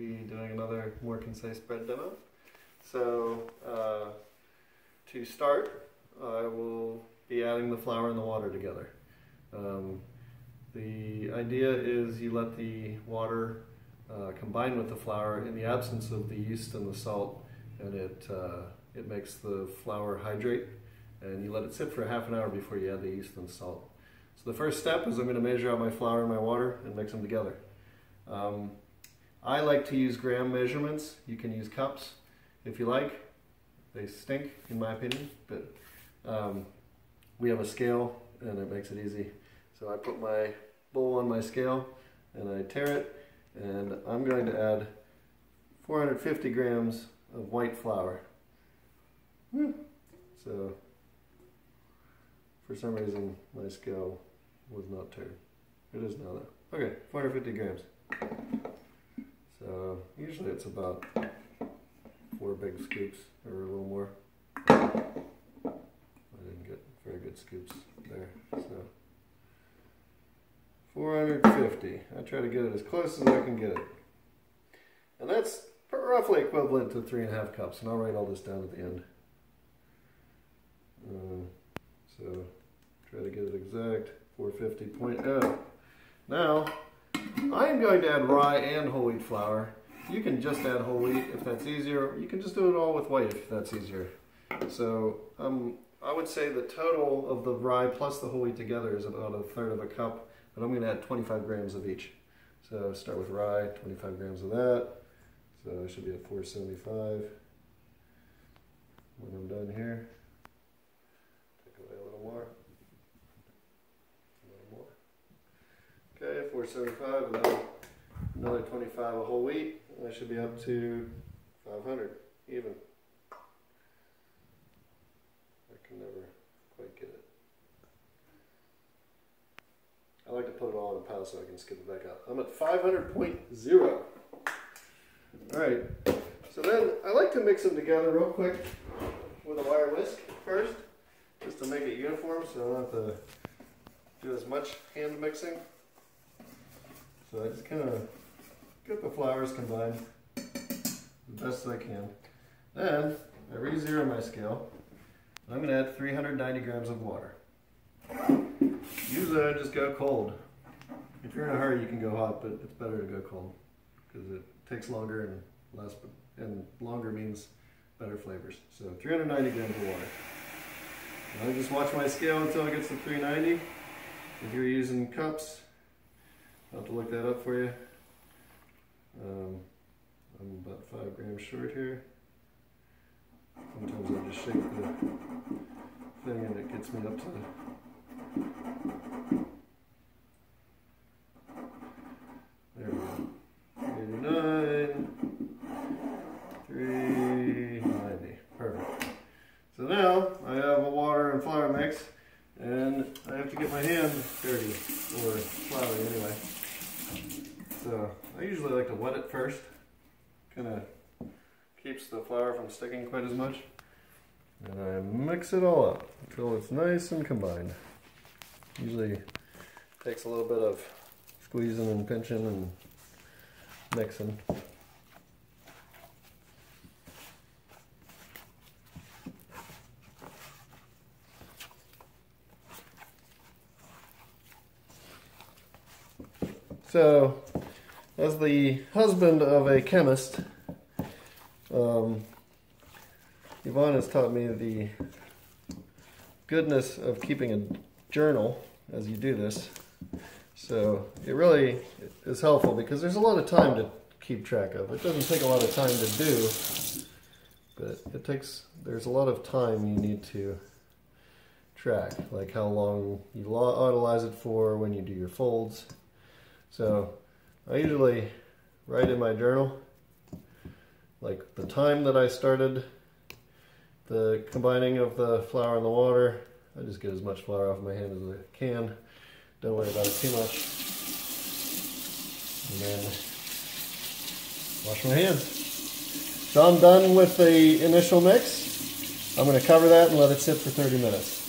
be doing another more concise bread demo. So to start, I will be adding the flour and the water together. The idea is you let the water combine with the flour in the absence of the yeast and the salt, and it makes the flour hydrate, and you let it sit for half an hour before you add the yeast and the salt. So the first step is I'm going to measure out my flour and my water and mix them together. I like to use gram measurements. You can use cups if you like. They stink in my opinion, but we have a scale and it makes it easy. So I put my bowl on my scale and I tare it, and I'm going to add 450 grams of white flour. So for some reason my scale was not tared. It is now though. Okay, 450 grams. So usually it's about 4 big scoops or a little more. I didn't get very good scoops there. So 450. I try to get it as close as I can get it. And that's roughly equivalent to 3.5 cups. And I'll write all this down at the end. So try to get it exact. 450.0. Now, I am going to add rye and whole wheat flour. You can just add whole wheat if that's easier. You can just do it all with white if that's easier. So I would say the total of the rye plus the whole wheat together is about 1/3 of a cup, but I'm going to add 25 grams of each. So start with rye, 25 grams of that. So I should be at 475 when I'm done here. Take away a little more. Okay, 475, and then another 25 of whole wheat, and I should be up to 500, even. I can never quite get it. I like to put it all in a pile so I can skip it back out. I'm at 500.0. Alright, so then I like to mix them together real quick with a wire whisk first, just to make it uniform so I don't have to do as much hand mixing. So I just kind of get the flours combined the best I can. Then I re-zero my scale. I'm going to add 390 grams of water. Usually I just go cold. If you're in a hurry you can go hot, but it's better to go cold because it takes longer and less, and longer means better flavors. So 390 grams of water. And I just watch my scale until it gets to 390. If you're using cups, I'll have to look that up for you. I'm about 5 grams short here. Sometimes I just shake the thing and it gets me up to there we go. 89, 390. Perfect. So now I have a water and flour mix, and I have to get my hand dirty, or floury anyway. So I usually like to wet it first. Kind of keeps the flour from sticking quite as much. And I mix it all up until it's nice and combined. Usually takes a little bit of squeezing and pinching and mixing. So, as the husband of a chemist, Yvonne has taught me the goodness of keeping a journal as you do this. So it really is helpful because there's a lot of time to keep track of. It doesn't take a lot of time to do, but there's a lot of time you need to track, like how long you autolyze it for, when you do your folds. So I usually write in my journal like the time that I started the combining of the flour and the water. I just get as much flour off my hand as I can. Don't worry about it too much. And then wash my hands. So I'm done with the initial mix. I'm going to cover that and let it sit for 30 minutes.